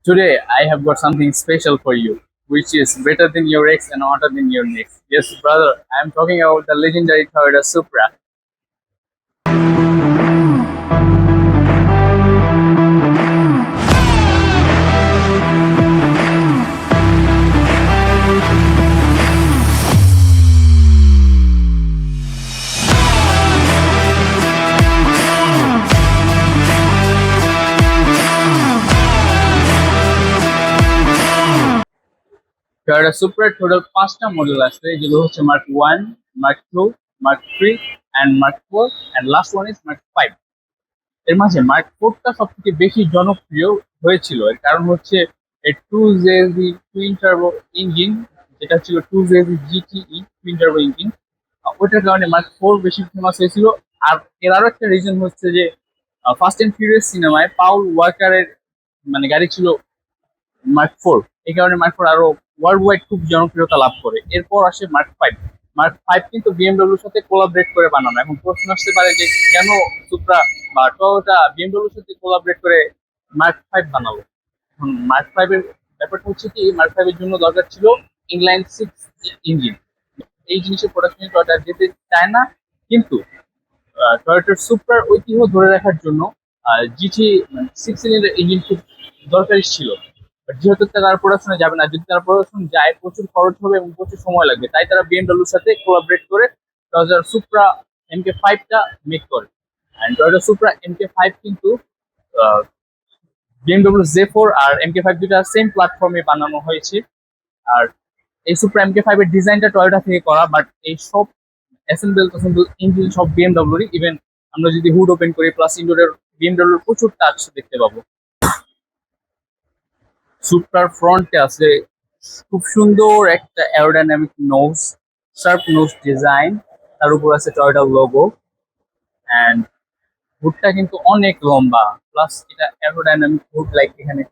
Today, I have got something special for you, which is better than your ex and hotter than your next. Yes, brother, I am talking about the legendary Toyota Supra. Toyota Supra total 5টা model আছে যেগুলো হচ্ছে mark 1, mark 2, mark 3 and mark 4 and last one is mark 5. এর মাঝে mark 4টা সবথেকে বেশি জনপ্রিয় হয়েছিল। এর কারণ হচ্ছে এর 2JZ টুইন টার্বো ইঞ্জিন, যেটা ছিল 2JZ GTE twin turbo engine. ওইটার কারণে মার্ক 4 বেশি ফেমাস হয়েছিল। আর এর আরো একটা রিজন হচ্ছে যে ফাস্ট অ্যান্ড ফিউরিয়াস সিনেমায় পাউল ওয়াকারের গাড়ি ছিল মার্ক 4। এই কারণে মার্ক 4 আরো ওয়ার্ল্ড ওয়াইড খুব জনপ্রিয়তা লাভ করে। এরপর আসে মার্ক 5। মার্ক 5 কিন্তু বিএমডব্লিউর সাথে কোলাবরেট করে বানানো। এখন প্রশ্ন আসতে পারে যে কেন সুপ্রা বা টয়োটা বিএমডব্লিউর সাথে কোলাবরেট করে মার্ক 5 বানালো। এখন মার্ক 5 এর ব্যাপারটা হচ্ছে কি, মার্ক 5 এর জন্য দরকার ছিল ইনলাইন 6 ইঞ্জিন। এই জিনিসের প্রোডাকশনে টয়োটা যেতে চায় না, কিন্তু টয়োটার সুপ্রার ঐতিহ্য ধরে রাখার জন্য জিটি 6 সিলিন্ডার ইঞ্জিন খুব দরকারি ছিল। যেহেতু তারা প্রোডাকশনে যাবে না, যদি তারা প্রোডাকশন যায় প্রচুর খরচ হবে এবং প্রচুর সময় লাগবে, তাই তারা বিএমডব্লিউর সাথে কোলাবরেট করে টয়োটা সুপ্রা MK5টা মেক করে। এন্ড টয়োটা সুপ্রা MK5 কিন্তু বিএমডব্লিউ J4 আর MK5 দুটা সেম প্ল্যাটফর্মে বানানো হয়েছে। আর এই সুপ্রা MK5 এর ডিজাইনটা টয়োটা থেকে করা, বাট এই সব অ্যাসেম্বল ইঞ্জিন সব বিএমডব্লিউর। ইভেন আমরা যদি হুড ওপেন করি প্লাস ইনডোরের বিএমডব্লিউর প্রচুর টাচ দেখতে পাবো। সুপ্রার ফ্রন্টে আছে খুব সুন্দর একটা aerodynamic nose, sharp nose design, তার উপর আছে টয়োটা লোগো। অ্যান্ড হুডটা কিন্তু অনেক লম্বা, প্লাস এটা অ্যারোডাইনামিক হুড। লাইক এখানে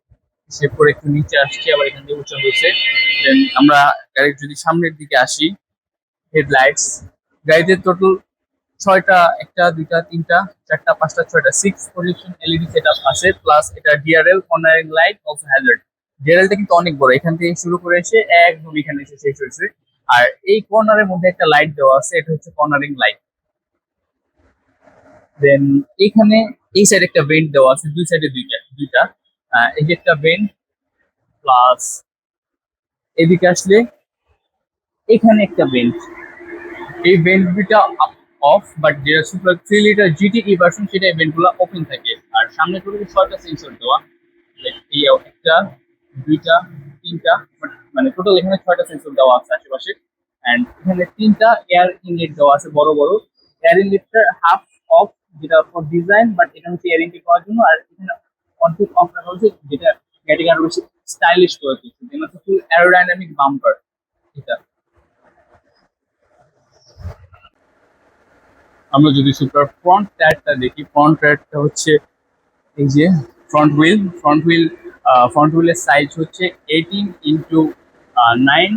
সে পরে একটু নিচে আসছে, আবার এখান থেকে উঁচু হয়েছে। দেন আমরা গাড়ির যদি সামনের দিকে আসি, হেডলাইটস, গাড়িতে টোটাল 6টা, 1টা 2টা 3টা 4টা 5টা 6টা 6 পজিশন এলইডি সেটআপ আছে। প্লাস এটা DRL cornering light, also hazard. ডিআরএলটা কিন্তু অনেক বড়, এখান থেকে শুরু করে এসে একদম এখানে এসে শেষ হয়েছে। আর এই কর্নারের মধ্যে একটা লাইট দেওয়া আছে, এটা হচ্ছে কর্নারিং লাইট। দেন এখানে এই সাইডে একটা বেন্ট দেওয়া আছে, দুই সাইডে দুইটা দুইটা এই যে একটা বেন্ট, প্লাস এদিকে আসলে এখানে একটা বেন্ট। এই বেন্ট দুইটা অফ, বাট যেটা সুপার 3 লিটার জিটিই ভার্সন সেটা ইভেন্ট গুলো ওপেন থাকে। আর সামনে টোটাল 6টা সেন্সর দেওয়া, এই একটা 2টা 3টা, মানে টোটাল এখানে 6টা সেন্সর দেওয়া আছে আশেপাশে। এন্ড এখানে 3টা এয়ার ইনলেট দেওয়া আছে বড় বড়। এয়ার ইনলেটটা হাফ অফ, যেটা ফর ডিজাইন, বাট এটা হচ্ছে এয়ার ইনটেক করার জন্য। আর এখানে অর্ধেক অফ রাখা হচ্ছে, যেটা গাড়িকে আরো বেশি স্টাইলিশ করে তুলছে। দেন হচ্ছে ফুল অ্যারোডাইনামিক বাম্পার এটা। আমরা যদি সুপার ফ্রন্ট টায়ারটা দেখি, ফ্রন্ট টায়ারটা হচ্ছে এই যে ফ্রন্ট হুইলের সাইজ হচ্ছে 18x9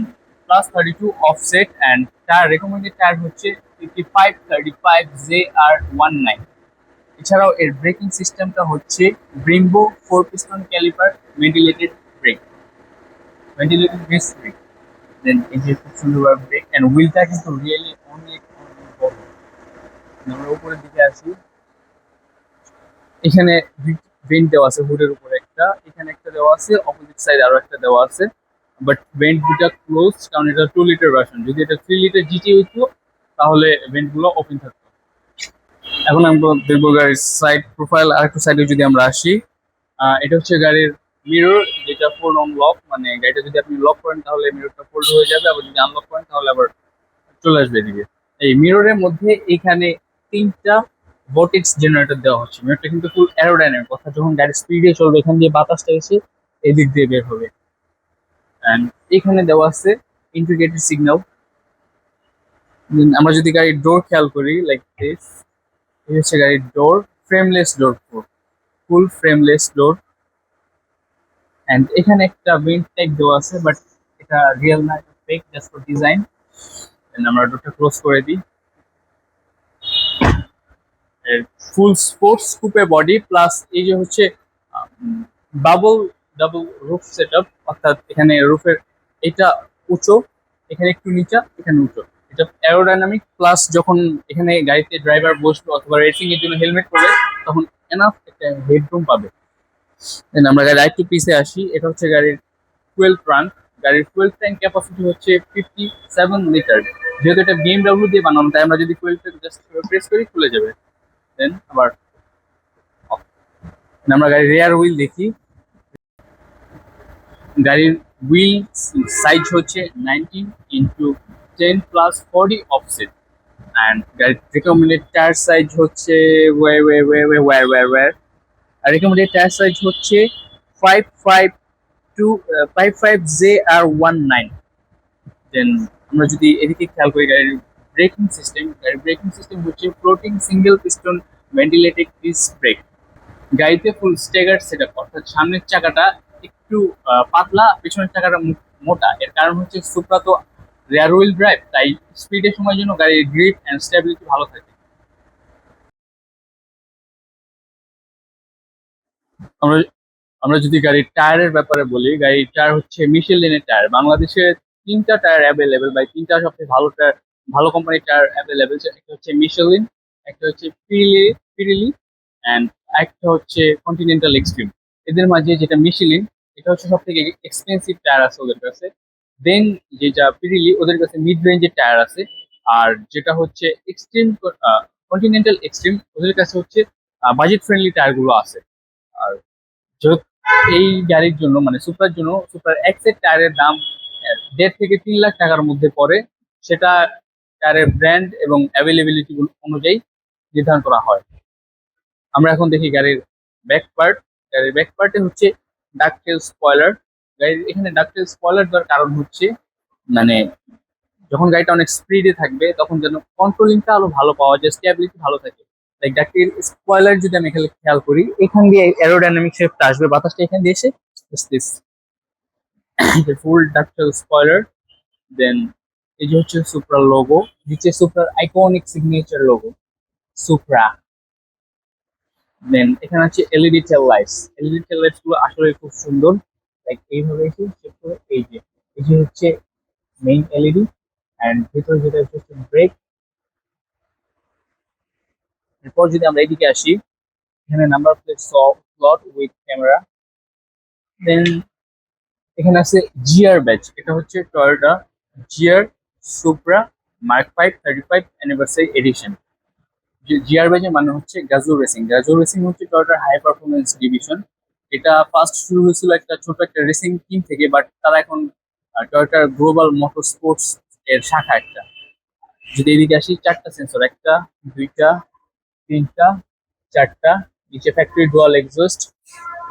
প্লাস 32 অফসেট। অ্যান্ড তার রেকমেন্ডেড টায়ার হচ্ছে 5535JR19। এছাড়াও এর ব্রেকিং সিস্টেমটা হচ্ছে Brembo 4 piston caliper ventilated disc brake. Then এই যে খুব সুন্দর ব্রেক। অ্যান্ড হুইলটা কিন্তু রিয়েলি অনেক বড়। আমরা উপরের দিকে আসি, এখানে ভেন্ট দেওয়া আছে হুডের উপরে একটা, এখানে একটা দেওয়া আছে, অপোজিট সাইড আরো একটা দেওয়া আছে। বাট ভেন্ট দুটা ক্লোজ, কারণ এটা 2 লিটার ভার্সন। যদি এটা 3 লিটার জিটি হইতো তাহলে ভেন্ট গুলো ওপেন থাকতো। এখন আমরা দেখবো গাড়ির সাইড প্রোফাইল। আর একটু সাইডে যদি আমরা আসি, এটা হচ্ছে গাড়ির মিরর, যেটা ফোল্ড অন লক। মানে গাড়িটা যদি আপনি লক করেন তাহলে মিররটা ফোল্ড হয়ে যাবে, আবার যদি আনলক করেন তাহলে আবার চলে আসবে এদিকে। এই মিররের মধ্যে এখানে 3টা ভর্টেক্স জেনারেটর দেওয়া হচ্ছে। মিররটা কিন্তু ফুল অ্যারোডাইনামিক, অর্থাৎ যখন গাড়ি স্পিডে চলবে এখান দিয়ে বাতাসটা এসে এদিক দিয়ে বের হবে। এন্ড এখানে দেওয়া আছে ইন্টিগ্রেটেড সিগন্যাল। আমরা যদি গাড়ির ডোর খেয়াল করি, লাইক দিস, এই হচ্ছে গাড়ির door, frameless door, full frameless door. And এখানে একটা উইন্ড ট্যাগ দেওয়া আছে, বাট এটা রিয়েল না, এটা ফেক, জাস্ট ফর ডিজাইন। আমরা ডোরটা ক্লোজ করে দিই। Full sports coupe body, plus এই যে হচ্ছে bubble double roof set up, অর্থাৎ এখানে রুফের এটা উঁচু, এখানে একটু নিচা, এখানে উঁচু। এটা অ্যারোডাইনামিক প্লাস যখন এখানে গাড়িতে ড্রাইভার বসবে অথবা রেসিং এর জন্য হেলমেট পরবে তখন এনাফ একটা হেডরুম পাবে। দেন আমরা গাড়ির আরেকটু পিছে আসি, এটা হচ্ছে গাড়ির ফুয়েল ট্যাঙ্ক। গাড়ির ফুয়েল ট্যাঙ্ক ক্যাপাসিটি হচ্ছে 57 লিটার। যেহেতু এটা বিএমডব্লিউ দিয়ে বানানো, তাই আমরা যদি ফুয়েলটা জাস্ট প্রেস করি খুলে যাবে। দেন আবার আমরা গাড়ির রেয়ার হুইল দেখি। গাড়ির হুইল সাইজ হচ্ছে 19x10+40 অফসেট। অ্যান্ড গাড়ির রেকমেন্ডেড টায়ার সাইজ হচ্ছে রেকমেন্ডেড টায়ার সাইজ হচ্ছে 55JR19। দেন আমরা যদি এদিকে খেয়াল করি, গাড়ির ব্রেকিং সিস্টেম হচ্ছে floating single piston ventilated disc break. গাড়িতে ফুল স্টেগার সেটআপ, অর্থাৎ সামনের চাকাটা একটু পাতলা, পেছনের চাকাটা মোটা। এর কারণ হচ্ছে সুপ্রা তো রেয়ার হুইল ড্রাইভ, তাই স্পিডের সময় জন্য গাড়ির গ্রিপ এন্ড স্টেবিলিটি ভালো থাকে। আমরা আমরা যদি গাড়ির টায়ারের ব্যাপারে বলি, গাড়ির টায়ার হচ্ছে মিশেলিনের টায়ার। বাংলাদেশে তিনটা টায়ার অ্যাভেলেবেল, বা তিনটা সবচেয়ে ভালো টায়ার, ভালো কোম্পানির টায়ার অ্যাভেলেবেল। একটা হচ্ছে মিশেলিন, একটা হচ্ছে পিরিলি অ্যান্ড একটা হচ্ছে কন্টিনেন্টাল এক্সট্রিম। এদের মাঝে যেটা মিশেলিন, এটা হচ্ছে সব থেকে এক্সপেন্সিভ টায়ার আছে ওদের কাছে। দেন যেটা পিরিলি, ওদের কাছে মিড রেঞ্জের টায়ার আছে। আর যেটা হচ্ছে এক্সট্রিম, কন্টিনেন্টাল এক্সট্রিম, ওদের কাছে হচ্ছে বাজেট ফ্রেন্ডলি টায়ার গুলো আছে। আর যেহেতু এই গাড়ির জন্য মানে সুপার জন্য, সুপার এক্সের টায়ারের দাম 1.5 থেকে 3 লাখ টাকার মধ্যে পড়ে। সেটা টায়ারের ব্র্যান্ড এবং অ্যাভেলেবিলিটি অনুযায়ী নির্ধারণ করা হয়। আমরা এখন দেখি গাড়ির ব্যাক পার্ট। গাড়ির ব্যাক পার্টে হচ্ছে ডাকটেল স্পয়লার। গাড়ির এখানে ডাকটেল স্পয়লার দেওয়ার কারণ হচ্ছে মানে যখন গাড়িটা অনেক স্পিডে থাকবে তখন যেন কন্ট্রোলিংটা আরো ভালো পাওয়া যায়, স্টেবিলিটি ভালো থাকে। লাইক ডাকটেল স্পয়লার যদি আমি এখানে খেয়াল করি, এখান দিয়ে অ্যারোডাইনামিক শেপটা আসবে, বাতাসটা এখান দিয়ে এসে দিস ফুল ডাকটেল স্পয়লার। দেন এই যে হচ্ছে সুপ্রা লোগো, নিচে সুপ্রার আইকনিক সিগনেচার লোগো সুপ্রা। দেন এখানে আছে এলইডি টেল লাইটস। এলইডি টেল লাইটস গুলো আসলে খুব সুন্দর। লাইক এইভাবে এসে এই যে হচ্ছে মেইন এলইডি, এন্ড ভিতরে যেটা হচ্ছে ব্রেক। এরপর যদি আমরা এদিকে আসি, এখানে number plate slot with camera. Then এখানে আছে জিআর ব্যাচ, এটা হচ্ছে Toyota GR Supra Mark 5 35 anniversary edition. GR ব্যাচের মানে হচ্ছে গাজো রেসিং। গাজো রেসিং হচ্ছে টয়োটার হাই পারফরমেন্স ডিভিশন। এটা ফার্স্ট শুরু হয়েছিল একটা ছোট একটা রেসিং টিম থেকে, বাট তারা এখন টয়োটার গ্লোবাল মোটর স্পোর্টস এর শাখা একটা। যদি এদিকে আসি, চারটা সেন্সর, একটা, দুইটা, তিনটা, চারটা। নিচে ফ্যাক্টরি ডুয়াল এক্সস্ট।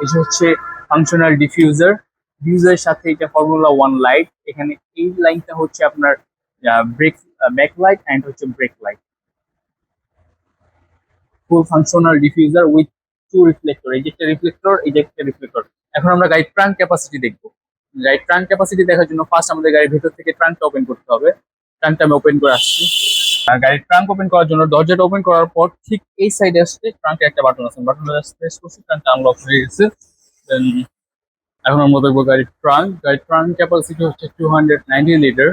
এই যে হচ্ছে ফাংশনাল ডিফিউজারের সাথে এটা ফর্মুলা 1 লাইট। এখানে এই লাইনটা হচ্ছে আপনার ব্রেক ব্যাক লাইট এন্ড হচ্ছে break light. Full functional diffuser with 2 reflector. এই যে একটা রিফ্লেক্টর, এই যে একটা রিফ্লেক্টর। এখন আমরা গাড়ির ট্রাঙ্ক ক্যাপাসিটি দেখবো। গাড়ির ট্রাঙ্ক ক্যাপাসিটি দেখার জন্য ফার্স্ট আমাদের গাড়ির ভেতর থেকে ট্রাঙ্কটা ওপেন করতে হবে। ট্রাঙ্কটা আমি ওপেন করে আসছি। আর গাড়ির ট্রাঙ্ক ওপেন করার জন্য দরজাটা ওপেন করার পর ঠিক এই সাইডে আসছে ট্রাঙ্কের একটা বাটন আছে, বাটনটা প্রেস করছি, ট্রাঙ্কটা আনলক হয়ে গেছে। দেন এখন আমরা দেখবো গাড়ির ট্রাঙ্ক। গাড়ির ট্রাঙ্ক ক্যাপাসিটি হচ্ছে 290 লিটার।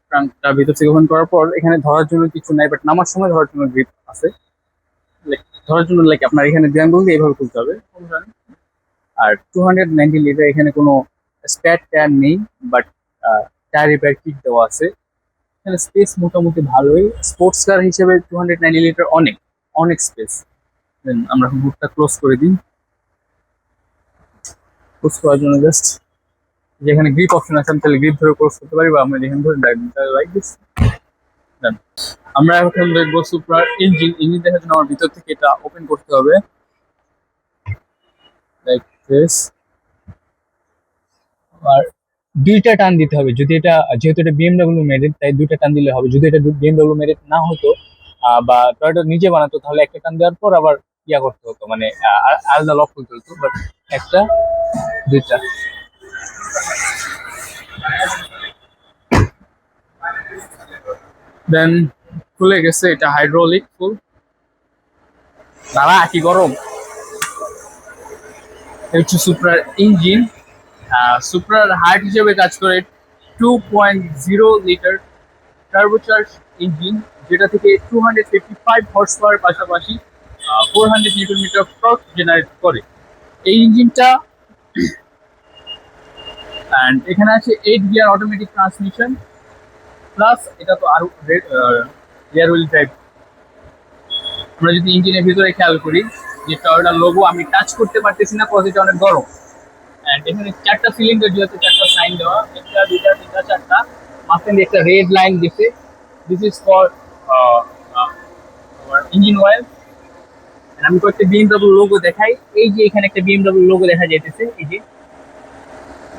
ট্রাঙ্কটা ভিতর থেকে ওপেন করার পর এখানে ধরার জন্য কিছু নাই, বাট নামার সময় ধরার জন্য গ্রিপ আছে। ধরার জন্য লাইক আপনার এখানে ড্যাঙ্গল দিয়ে এইভাবে খুলতে হবে। আর 290 লিটার, এখানে কোনো স্প্যাট টায়ার নেই, বাট টায়ার রিপেয়ার কিট দেওয়া আছে। এখানে স্পেস মোটামুটি ভালোই, স্পোর্টস কার হিসেবে 290 লিটার অনেক অনেক স্পেস। দেন আমরা বুটটা ক্লোজ করে দিই। ক্লোজ করার জন্য জাস্ট যেখানে গ্রিপ অপশন আছে, আমি তাহলে গ্রিপ ধরে ক্লোজ করতে পারি, বা আমরা যেখানে ধরে লাইক দিস। দেন আমরা এখন দেখবো সুপ্রার ইঞ্জিন দেখার জন্য আমার ভিতর থেকে এটা ওপেন করতে হবে লাইক দিস। আর দুইটা টান দিতে হবে। যদি এটা, যেহেতু এটা বিএমডব্লিউ মেডেড, তাই দুইটা টান দিলে হবে। যদি এটা বিএমডব্লিউ মেডেড না হতো বা টয়োটা নিজে বানাতো, তাহলে একটা টান দেওয়ার পর আবার ইয়া করতে হতো, মানে আলাদা লক করতে হতো। বাট একটা, দুইটা। দেন খুলে গেছে, এটা হাইড্রোলিক ফুল। দাঁড়া কি গরম। হচ্ছে সুপ্রার ইঞ্জিন। সুপ্রার হার্ট হিসেবে কাজ করে 2.0 লিটার টার্বোচার্জ ইঞ্জিন, যেটা থেকে 255 হর্স পাওয়ার পাশাপাশি 400 নিউটন মিটার টর্ক জেনারেট করে এই ইঞ্জিনটা। অ্যান্ড এখানে আছে 8 গিয়ার অটোমেটিক ট্রান্সমিশন, প্লাস এটা তো আরো রিয়ার হুইল ড্রাইভ। আমরা যদি ইঞ্জিনের ভিতরে খেয়াল করি যে টয়োটার লোগো আমি টাচ করতে পারতেছি না, কজ এটা অনেক গরম। অ্যান্ড এখানে 4টা সিলিন্ডার, যেহেতু 4টা সাইন দেওয়া, 1টা 2টা 3টা 4টা, মাঝখান দিয়ে একটা রেড লাইন দিছে। This is for engine oil. আমি কয়েকটা বিএমডব্লিউ লোগো দেখাই। এই যে এখানে একটা বিএমডব্লিউ লোগো দেখা যাইতেছে, এই যে।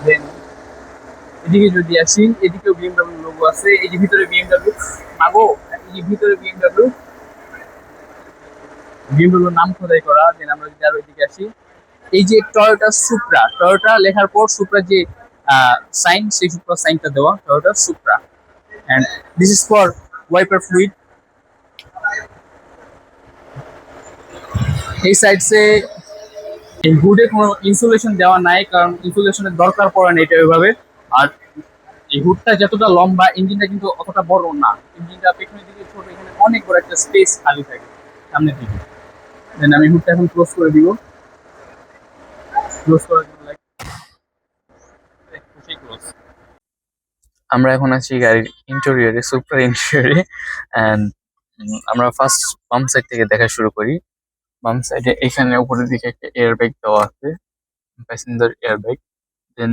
দেন এদিকে যদি আসি, এদিকেও বিএমডব্লিউ লোগো আছে। এই যে ভিতরে বিএমডব্লিউ মাগো, এই যে ভিতরে বিএমডব্লিউ নাম খোদাই করা। দেন আমরা যদি আরো এদিকে আসি, এই যে টয়োটা সুপ্রা, টয়োটা লেখার পর সুপ্রা যে সাইন, সেই সুপ্রা সাইনটা দেওয়া, Toyota Supra. And this is for wiper fluid. এই সাইডসে এই হুডে কোনো ইনসুলেশন দেওয়া নাই, কারণ ইনসুলেশনের দরকার পড়ে না এটা ওইভাবে। আর এই হুডটা যতটা লম্বা, ইঞ্জিনটা কিন্তু অতটা বড় না। ইঞ্জিনটা পেছনের দিকে ছোট, এখানে অনেক বড় একটা স্পেস খালি থাকে সামনের দিকে। দেন আমি হুডটা এখন ক্লোজ করে দিব। ক্লোজ করার জন্য ক্লোজ। আমরা এখন আছি গাড়ির ইন্টেরিয়রে, সুপার ইন্টেরিয়রে। অ্যান্ড আমরা ফার্স্ট বাম সাইড থেকে দেখা শুরু করি। বাম সাইডে এখানে উপরের দিকে একটা এয়ার ব্যাগ দেওয়া আছে, প্যাসেঞ্জার এয়ার ব্যাগ। দেন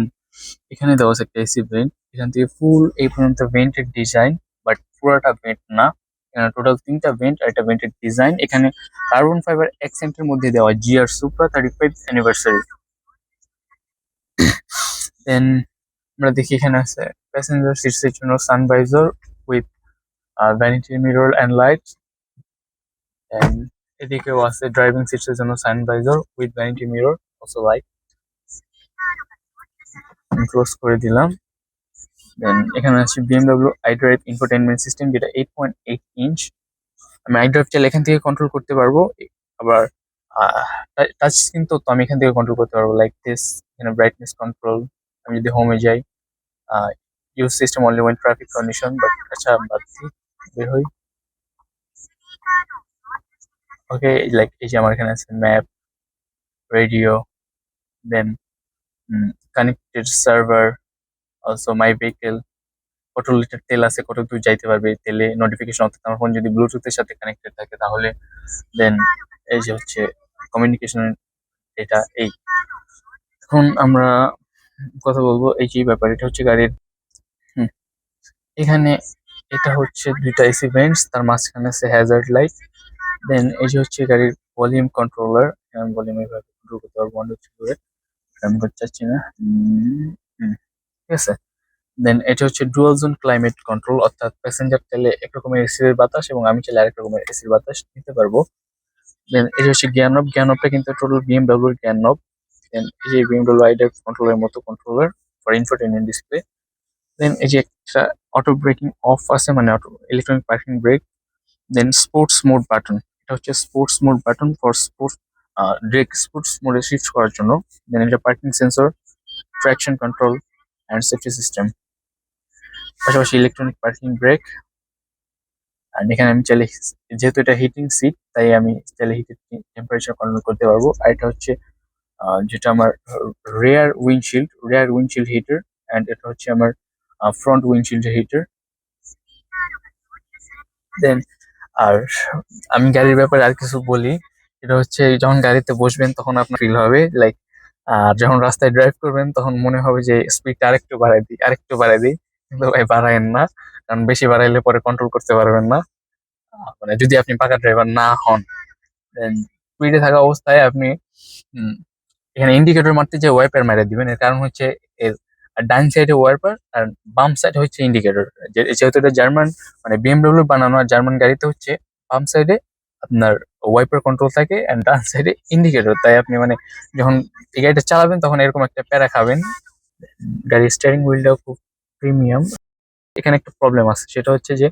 এখানে দেওয়া আছে একটা এসি ভেন্ট। এখান থেকে ফুল এই পর্যন্ত ভেন্টের ডিজাইন, বাট পুরোটা ভেন্ট না। এখানে টোটাল 3টা ভেন্ট আর একটা ভেন্টের ডিজাইন। এখানে কার্বন ফাইবার অ্যাকসেন্টের মধ্যে দেওয়া জিআর সুপ্রা 35 অ্যানিভার্সারি। দেন আমরা দেখি এখানে আছে প্যাসেঞ্জার সিটসের জন্য sun visor with vanity mirror and light. And এদিকেও আছে ড্রাইভিং সিটসের জন্য sun visor with vanity mirror, also light. Close করে দিলাম। দেন এখানে আছে বিএমডব্লিউ আইড্রাইভ ইনফোটেইনমেন্ট সিস্টেম, যেটা 8.8 ইঞ্চ। আমি আইড্রাইভ চাইলে এখান থেকে কন্ট্রোল করতে পারবো। আবার টাচ স্ক্রিন তো আমি এখান থেকে কন্ট্রোল করতে পারবো, লাইক দিস। এখানে ব্রাইটনেস কন্ট্রোল। আমি যদি হোমে যাই, use system only when traffic condition, but আচ্ছা বাদ দিই, বের হই। ওকে, লাইক এই যে আমার এখানে আছে map, radio, then connected server, also my vehicle, কত লিটার তেল আছে, কত দূর যাইতে পারবে তেলে, নোটিফিকেশন। অর্থাৎ আমার ফোন যদি ব্লুটুথের সাথে কানেক্টেড থাকে তাহলে। দেন এই যে হচ্ছে কমিউনিকেশন, এটা এই। এখন আমরা কথা বলবো এই যে ব্যাপার, এটা হচ্ছে গাড়ির এখানে এটা হচ্ছে 2টা এসি ভেন্টস, তার মাঝখানে আছে হ্যাজার্ড লাইট। দেন এই যে হচ্ছে গাড়ির ভলিউম কন্ট্রোলার। আমি ভলিউম এইভাবে কন্ট্রোল করতে পারবো, বন্ধ করে। আমি করতে চাচ্ছি না। ঠিক আছে। দেন এটা হচ্ছে ডুয়াল জোন ক্লাইমেট কন্ট্রোল, অর্থাৎ প্যাসেঞ্জার চাইলে একরকমের এসির বাতাস এবং আমি চাইলে আরেক রকমের এসির বাতাস নিতে পারবো। দেন এটা হচ্ছে গিয়ার নব। গিয়ার নবটা কিন্তু টোটাল বিএমডব্লিউর গিয়ার নব। দেন এই যে বিএমডব্লিউ আইড্রাইভ কন্ট্রোলের মতো কন্ট্রোলার ফর ইনফোটেইনমেন্ট ডিসপ্লে। দেন এই যে একটা অটো ব্রেকিং অফ আছে, মানে অটো ইলেকট্রনিক পার্কিং ব্রেক। দেন স্পোর্টস মোড বাটন, এটা হচ্ছে sports mode button for sports direct sports মোডে শিফট করার জন্য। দেন এটা parking sensor, traction control and safety system, পাশাপাশি ইলেকট্রনিক পার্কিং ব্রেক। আর এখানে আমি চাইলে, যেহেতু এটা হিটিং সিট, তাই আমি চাইলে হিটের টেম্পারেচার কন্ট্রোল করতে পারবো। আর এটা হচ্ছে যেটা আমার রেয়ার উইন্ডশিল্ড হিটার, অ্যান্ড এটা হচ্ছে আমার ফ্রন্ট উইন্ডশিল্ড হিটার। দেন আর আমি গাড়ির ব্যাপারে আর কিছু বলি, এটা হচ্ছে যখন গাড়িতে বসবেন তখন আপনার ফিল হবে লাইক, আর যখন রাস্তায় ড্রাইভ করবেন তখন মনে হবে যে স্পিডটা আরেকটু বাড়াই দিই, কিন্তু ভাই বাড়ায়েন না, কারণ বেশি বাড়াইলে পরে কন্ট্রোল করতে পারবেন না। মানে যদি আপনি পাকা ড্রাইভার না হন। দেন স্পিডে থাকা অবস্থায় আপনি এখানে ইন্ডিকেটর মারতে যে ওয়াইপার মেরে দিবেন। এর কারণ হচ্ছে এর ডান সাইডে ওয়াইপার আর বাম সাইডে হচ্ছে ইন্ডিকেটর। যেহেতু এটা জার্মান, মানে বিএমডব্লিউ বানানো, আর জার্মান গাড়িতে হচ্ছে বাম সাইডে আপনার ওয়াইপার কন্ট্রোল থাকে এন্ড ডান সাইডে ইন্ডিকেটর। তাই আপনি মানে যখন এই গাড়িটা চালাবেন তখন এরকম একটা প্যারা খাবেন। গাড়ির স্টিয়ারিং হুইলটাও খুব প্রিমিয়াম। এখানে একটা প্রবলেম আছে, সেটা হচ্ছে যে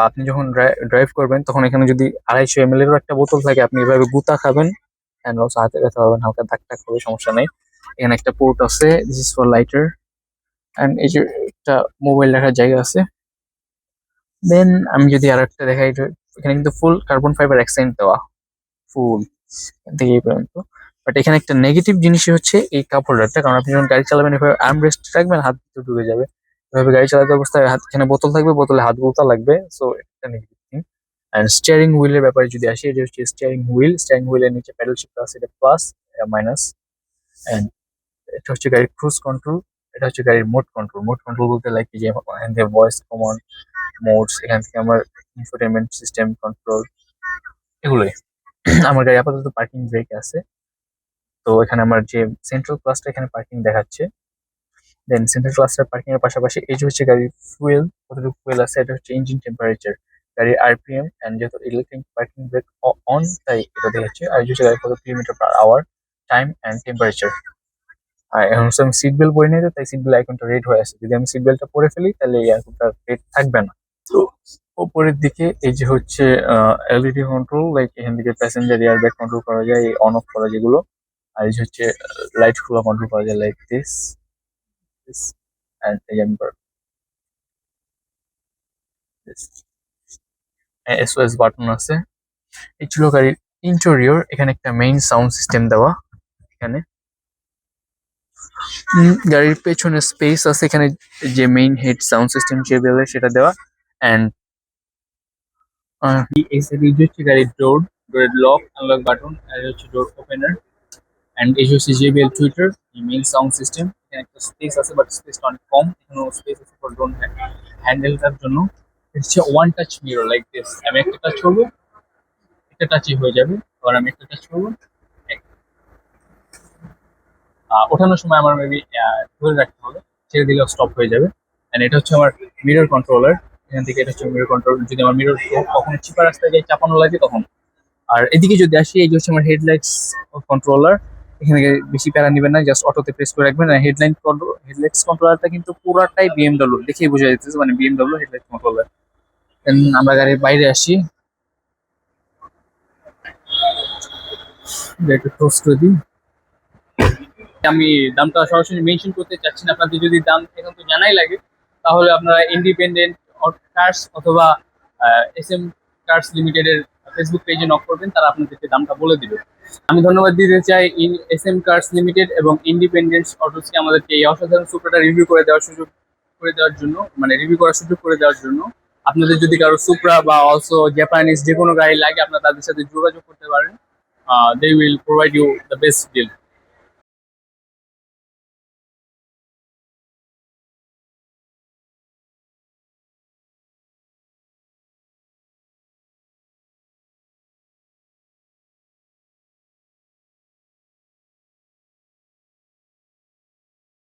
আপনি যখন ড্রাইভ করবেন তখন এখানে যদি 250 ml এরও একটা বোতল থাকে, আপনি এভাবে গুতা খাবেন, অ্যান্ড অলসো হাতে ব্যথা পাবেন, হালকা দাগ টাগ হবে, সমস্যা নেই। এখানে একটা পোর্ট আছে, this is for lighter. And এই যে একটা মোবাইল রাখার জায়গা আছে। দেন আমি যদি আর একটা দেখাই, এখানে কিন্তু ফুল কার্বন ফাইবার অ্যাক্সেন্ট দেওয়া, ফুল থেকে এই পর্যন্ত। বাট এখানে একটা নেগেটিভ জিনিসই হচ্ছে এই কাপ হোল্ডারটা, কারণ আপনি যখন গাড়ি চালাবেন এভাবে আর্ম রেস্ট রাখবেন, হাত ভিতরে ঢুকে যাবে। এভাবে গাড়ি চালাতে অবস্থায় হাত, এখানে বোতল থাকবে, বোতলে হাত গোতা লাগবে, সো এটা নেগেটিভ থিং। অ্যান্ড স্টিয়ারিং হুইলের ব্যাপারে যদি আসি, এটা হচ্ছে স্টিয়ারিং হুইলের নিচে প্যাডেল শিফট আছে, এটা প্লাস, এটা মাইনাস। অ্যান্ড এটা হচ্ছে গাড়ির ক্রুজ কন্ট্রোল, এটা হচ্ছে গাড়ির মোড কন্ট্রোল। মোড কন্ট্রোল বলতে লাইক যে এখান থেকে ভয়েস কমান্ড মোডস, এখান থেকে আমার ইনফোটেনমেন্ট সিস্টেম কন্ট্রোল, এগুলোই। আমার গাড়ি আপাতত পার্কিং ব্রেক আছে, তো এখানে আমার যে সেন্ট্রাল ক্লাসটা এখানে পার্কিং দেখাচ্ছে। দেন সেন্ট্রাল ক্লাসটার পার্কিং এর পাশাপাশি এই যে হচ্ছে গাড়ির ফুয়েল, কতটুকু ফুয়েল আছে, এটা হচ্ছে ইঞ্জিন টেম্পারেচার, গাড়ির আরপিএম, এন্ড যেহেতু ইলেকট্রিক পার্কিং ব্রেক অন তাই এটা দেখাচ্ছে। আর এই যে হচ্ছে গাড়ির কত kilometre per hour, time and temperature. আর এখন হচ্ছে আমি সিট বেল্ট পরে নিই, তাই সিট বেল্ট আইকনটা রেড হয়ে আছে। যদি আমি সিট বেল্টটা পরে ফেলি তাহলে এই আইকনটা রেড থাকবে না। তো উপরের দিকে এই যে হচ্ছে এলইডি কন্ট্রোল, লাইক এখান থেকে প্যাসেঞ্জার এয়ার ব্যাগ কন্ট্রোল করা যায়, অন অফ করা যেগুলো। আর এই যে হচ্ছে লাইট গুলো কন্ট্রোল করা যায়, লাইক দিস দিস এন্ড এই যে আমি এসওএস বাটন আছে। এই ছিল গাড়ির ইন্টেরিয়র। এখানে একটা মেইন সাউন্ড সিস্টেম দেওয়া, এখানে গাড়ির পেছনে স্পেস আছে, এখানে যে main head sound system JBL এর সেটা দেওয়া। এন্ড এই সাইডে হচ্ছে গাড়ির ডোরের লক আনলক বাটন, আর এই হচ্ছে ডোর ওপেনার। এন্ড এই হচ্ছে JBL Twitter, main sound system. এখানে একটা স্পেস আছে, বাট স্পেসটা অনেক কম, এখানেও স্পেস আছে ফর ড্রোন হ্যান্ডেলটার জন্য। এটা হচ্ছে one touch mirror, like this. আমি একটা টাচ করবো, একটা টাচই হয়ে যাবে। আবার আমি একটা টাচ করবো, ওঠানোর সময় আমার মেবি ধরে রাখতে হবে, ছেড়ে দিলেও স্টপ হয়ে যাবে। এন্ড এটা হচ্ছে আমার মিরর কন্ট্রোলার, এখান থেকে এটা হচ্ছে মিরর কন্ট্রোল, যদি আমার মিরর কখনো চিপা রাস্তায় যাই চাপানো লাগে তখন। আর এদিকে যদি আসি, এই যে হচ্ছে আমার হেডলাইটস কন্ট্রোলার। এখানে বেশি প্যারা নেবেন না, জাস্ট অটোতে প্রেস করে রাখবেন। আর হেডলাইটস কন্ট্রোলারটা কিন্তু পুরাটাই বিএমডব্লিউ, দেখেই বোঝা যাচ্ছে মানে বিএমডব্লিউ হেডলাইট কন্ট্রোলার। দেন আমরা গাড়ির বাইরে আসি, একটু ক্লোজ করে দিই। আমি দামটা সরাসরি মেনশন করতে চাচ্ছি না, আপনাদের যদি দাম এখন তো জানাই লাগে, তাহলে আপনারা ইন্ডিপেন্ডেন্ট কার্স অথবা SM কার্স লিমিটেডের ফেসবুক পেজে নক করবেন, তারা আপনাদেরকে দামটা বলে দিবে। আমি ধন্যবাদ দিতে চাই SM কার্স লিমিটেড এবং ইন্ডিপেন্ডেন্ট অটোসকে আমাদেরকে এই অসাধারণ সুপ্রাটা রিভিউ করে দেওয়ার সুযোগ করে দেওয়ার জন্য, মানে রিভিউ করার সুযোগ করে দেওয়ার জন্য। আপনাদের যদি কারো সুপ্রা বা অলসো জাপানিজ যে কোনো গাড়ি লাগে, আপনারা তাদের সাথে যোগাযোগ করতে পারেন। They will provide you the best deal.